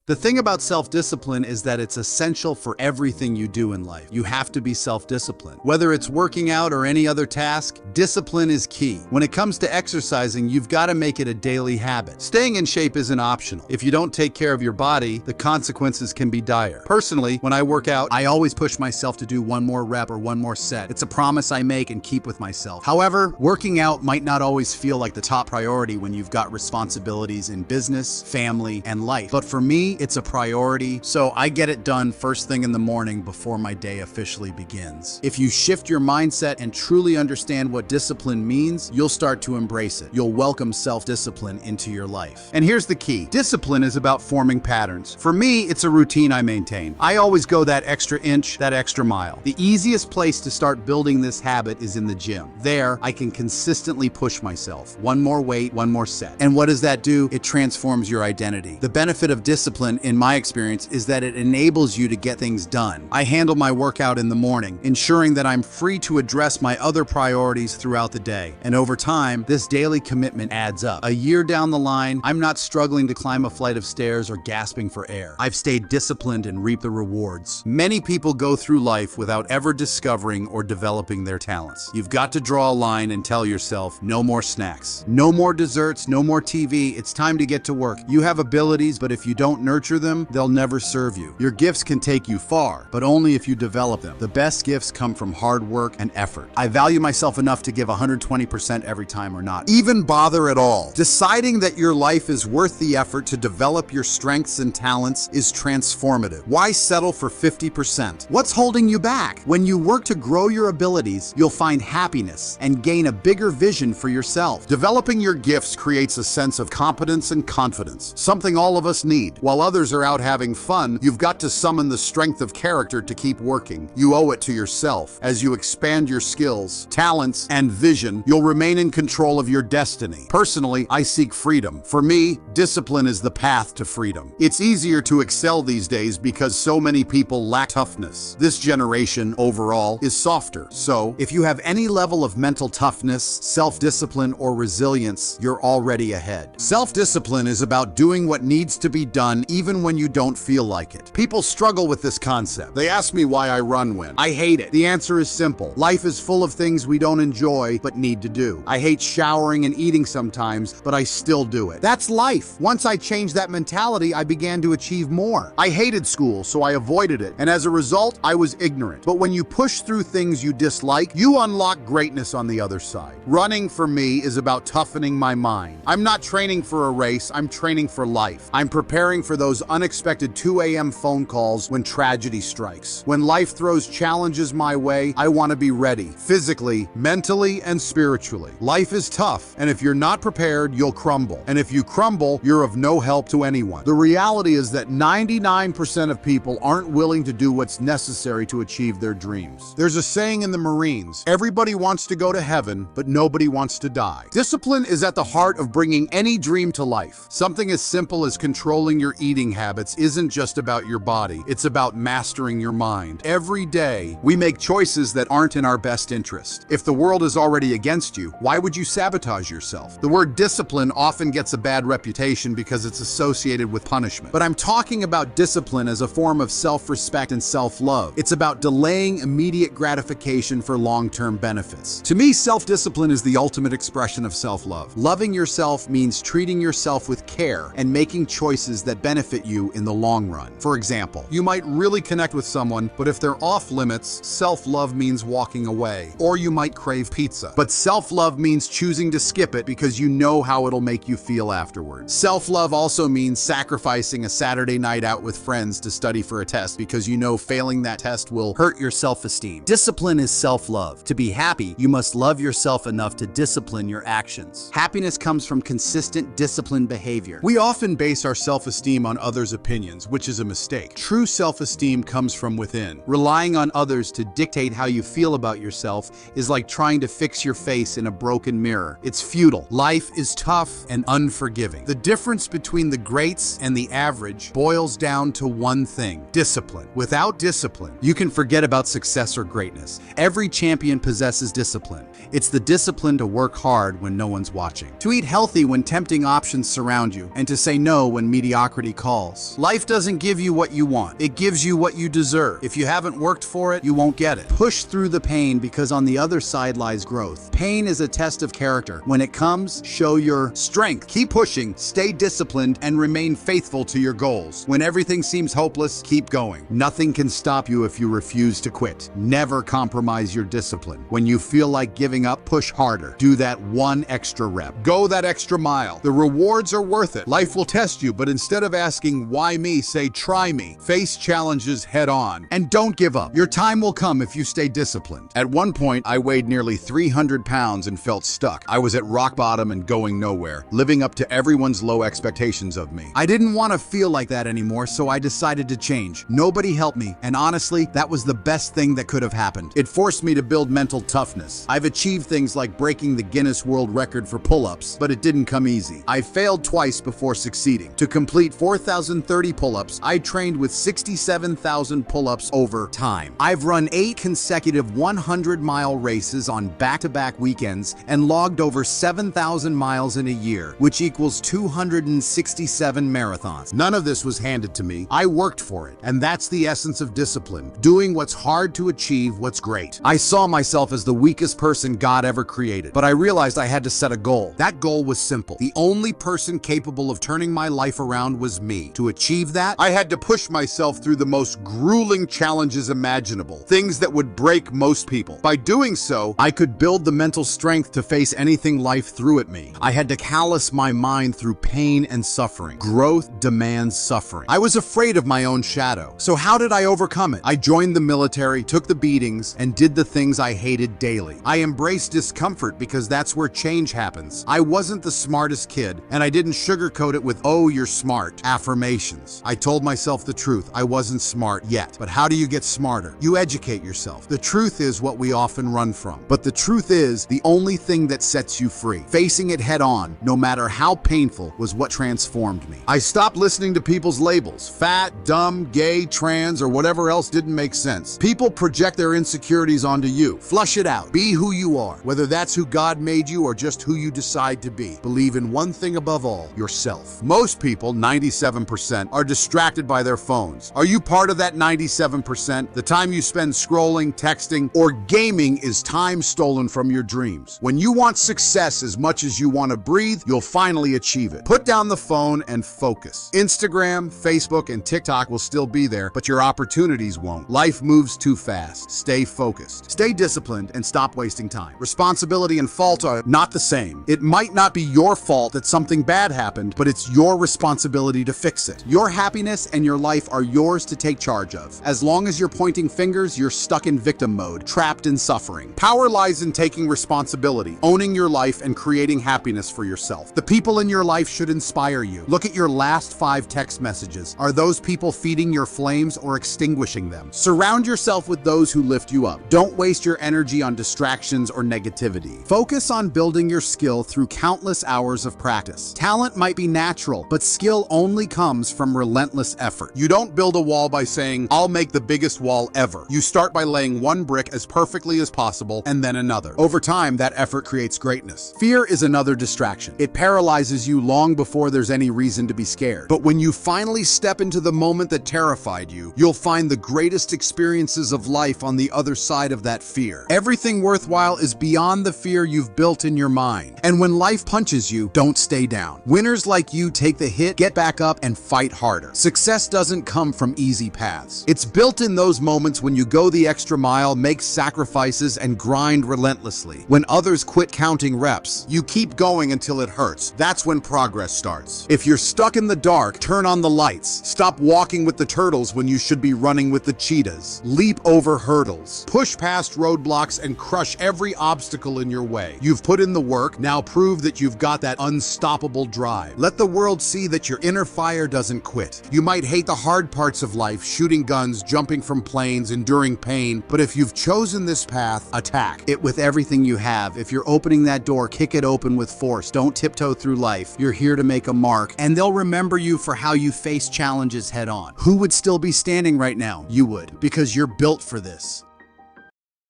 The thing about self-discipline is that it's essential for everything you do in life. You have to be self-disciplined. Whether it's working out or any other task, discipline is key. When it comes to exercising, you've got to make it a daily habit. Staying in shape isn't optional. If you don't take care of your body, the consequences can be dire. Personally, when I work out, I always push myself to do one more rep or one more set. It's a promise I make and keep with myself. However, working out might not always feel like the top priority when you've got responsibilities in business, family, and life. But for me, it's a priority, so I get it done first thing in the morning before my day officially begins. If you shift your mindset and truly understand what discipline means, you'll start to embrace it. You'll welcome self-discipline into your life. And here's the key. Discipline is about forming patterns. For me, it's a routine I maintain. I always go that extra inch, that extra mile. The easiest place to start building this habit is in the gym. There, I can consistently push myself. One more weight, one more set. And what does that do? It transforms your identity. The benefit of discipline, in my experience, is that it enables you to get things done. I handle my workout in the morning, ensuring that I'm free to address my other priorities throughout the day. And over time, this daily commitment adds up. A year down the line, I'm not struggling to climb a flight of stairs or gasping for air. I've stayed disciplined and reaped the rewards. Many people go through life without ever discovering or developing their talents. You've got to draw a line and tell yourself, no more snacks, no more desserts, no more TV. It's time to get to work. You have abilities, but if you don't nurture them, they'll never serve you. Your gifts can take you far, but only if you develop them. The best gifts come from hard work and effort. I value myself enough to give 120% every time or not even bother at all. Deciding that your life is worth the effort to develop your strengths and talents is transformative. Why settle for 50%? What's holding you back? When you work to grow your abilities, you'll find happiness and gain a bigger vision for yourself. Developing your gifts creates a sense of competence and confidence, something all of us need. While others are out having fun, you've got to summon the strength of character to keep working. You owe it to yourself. As you expand your skills, talents, and vision, you'll remain in control of your destiny. Personally, I seek freedom. For me, discipline is the path to freedom. It's easier to excel these days because so many people lack toughness. This generation, overall, is softer. So, if you have any level of mental toughness, self-discipline, or resilience, you're already ahead. Self-discipline is about doing what needs to be done even when you don't feel like it. People struggle with this concept. They ask me why I run when I hate it. The answer is simple. Life is full of things we don't enjoy but need to do. I hate showering and eating sometimes, but I still do it. That's life. Once I changed that mentality, I began to achieve more. I hated school, so I avoided it, and as a result, I was ignorant. But when you push through things you dislike, you unlock greatness on the other side. Running for me is about toughening my mind. I'm not training for a race, I'm training for life. I'm preparing for those unexpected 2 a.m. phone calls when tragedy strikes. When life throws challenges my way, I want to be ready, physically, mentally, and spiritually. Life is tough, and if you're not prepared, you'll crumble. And if you crumble, you're of no help to anyone. The reality is that 99% of people aren't willing to do what's necessary to achieve their dreams. There's a saying in the Marines, everybody wants to go to heaven, but nobody wants to die. Discipline is at the heart of bringing any dream to life. Something as simple as controlling your eating habits isn't just about your body, it's about mastering your mind. Every day, we make choices that aren't in our best interest. If the world is already against you, why would you sabotage yourself? The word discipline often gets a bad reputation because it's associated with punishment. But I'm talking about discipline as a form of self-respect and self-love. It's about delaying immediate gratification for long-term benefits. To me, self-discipline is the ultimate expression of self-love. Loving yourself means treating yourself with care and making choices that benefit you in the long run. For example, you might really connect with someone, but if they're off limits, self-love means walking away. Or you might crave pizza. But self-love means choosing to skip it because you know how it'll make you feel afterwards. Self-love also means sacrificing a Saturday night out with friends to study for a test because you know failing that test will hurt your self-esteem. Discipline is self-love. To be happy, you must love yourself enough to discipline your actions. Happiness comes from consistent, disciplined behavior. We often base our self-esteem on others' opinions, which is a mistake. True self-esteem comes from within. Relying on others to dictate how you feel about yourself is like trying to fix your face in a broken mirror. It's futile. Life is tough and unforgiving. The difference between the greats and the average boils down to one thing: discipline. Without discipline, you can forget about success or greatness. Every champion possesses discipline. It's the discipline to work hard when no one's watching, to eat healthy when tempting options surround you, and to say no when mediocrity calls. Life doesn't give you what you want. It gives you what you deserve. If you haven't worked for it, you won't get it. Push through the pain because on the other side lies growth. Pain is a test of character. When it comes, show your strength. Keep pushing, stay disciplined, and remain faithful to your goals. When everything seems hopeless, keep going. Nothing can stop you if you refuse to quit. Never compromise your discipline. When you feel like giving up, push harder. Do that one extra rep. Go that extra mile. The rewards are worth it. Life will test you, but instead of asking, why me, say, try me. Face challenges head on. And don't give up. Your time will come if you stay disciplined. At one point, I weighed nearly 300 pounds and felt stuck. I was at rock bottom and going nowhere, living up to everyone's low expectations of me. I didn't want to feel like that anymore, so I decided to change. Nobody helped me, and honestly, that was the best thing that could have happened. It forced me to build mental toughness. I've achieved things like breaking the Guinness World Record for pull-ups, but it didn't come easy. I failed twice before succeeding. To complete 4,030 pull-ups, I trained with 67,000 pull-ups over time. I've run 8 consecutive 100-mile races on back-to-back weekends and logged over 7,000 miles in a year, which equals 267 marathons. None of this was handed to me. I worked for it, and that's the essence of discipline, doing what's hard to achieve what's great. I saw myself as the weakest person God ever created, but I realized I had to set a goal. That goal was simple. The only person capable of turning my life around was me. To achieve that, I had to push myself through the most grueling challenges imaginable, things that would break most people. By doing so, I could build the mental strength to face anything life threw at me. I had to callous my mind through pain and suffering. Growth demands suffering. I was afraid of my own shadow. So how did I overcome it? I joined the military, took the beatings, and did the things I hated daily. I embraced discomfort because that's where change happens. I wasn't the smartest kid, and I didn't sugarcoat it with, oh, you're smart, affirmations. I told myself the truth. I wasn't smart yet. But how do you get smarter? You educate yourself. The truth is what we often run from. But the truth is the only thing that sets you free. Facing it head on, no matter how painful, was what transformed me. I stopped listening to people's labels. Fat, dumb, gay, trans, or whatever else didn't make sense. People project their insecurities onto you. Flush it out. Be who you are, whether that's who God made you or just who you decide to be. Believe in one thing above all, yourself. Most people, 97%, are distracted by their phones. Are you part of that 97%? The time you spend scrolling, texting, or gaming is time stolen from your dreams. When you want success as much as you want to breathe, you'll finally achieve it. Put down the phone and focus. Instagram, Facebook, and TikTok will still be there, but your opportunities won't. Life moves too fast. Stay focused. Stay disciplined and stop wasting time. Responsibility and fault are not the same. It might not be your fault that something bad happened, but it's your responsibility to fix it. Your happiness and your life are yours to take charge of. As long as you're pointing fingers, you're stuck in victim mode, trapped in suffering. Power lies in taking responsibility, owning your life, and creating happiness for yourself. The people in your life should inspire you. Look at your last 5 text messages. Are those people feeding your flames or extinguishing them? Surround yourself with those who lift you up. Don't waste your energy on distractions or negativity. Focus on building your skill through countless hours of practice. Talent might be natural, but skill only comes from relentless effort. You don't build a wall by saying, I'll make the biggest wall ever. You start by laying one brick as perfectly as possible and then another. Over time, that effort creates greatness. Fear is another distraction. It paralyzes you long before there's any reason to be scared. But when you finally step into the moment that terrified you, you'll find the greatest experiences of life on the other side of that fear. Everything worthwhile is beyond the fear you've built in your mind. And when life punches you, don't stay down. Winners like you take the hit, get back up, and fight harder. Success doesn't come from easy paths. It's built in those moments when you go the extra mile, make sacrifices, and grind relentlessly. When others quit counting reps, you keep going until it hurts. That's when progress starts. If you're stuck in the dark, turn on the lights. Stop walking with the turtles when you should be running with the cheetahs. Leap over hurdles. Push past roadblocks and crush every obstacle in your way. You've put in the work, now prove that you've got that unstoppable drive. Let the world see that your inner fire doesn't quit. You might hate the hard parts of life, shooting guns, jumping from planes, enduring pain, but if you've chosen this path, attack it with everything you have. If you're opening that door, kick it open with force. Don't tiptoe through life. You're here to make a mark, and they'll remember you for how you face challenges head on. Who would still be standing right now? You would, because you're built for this.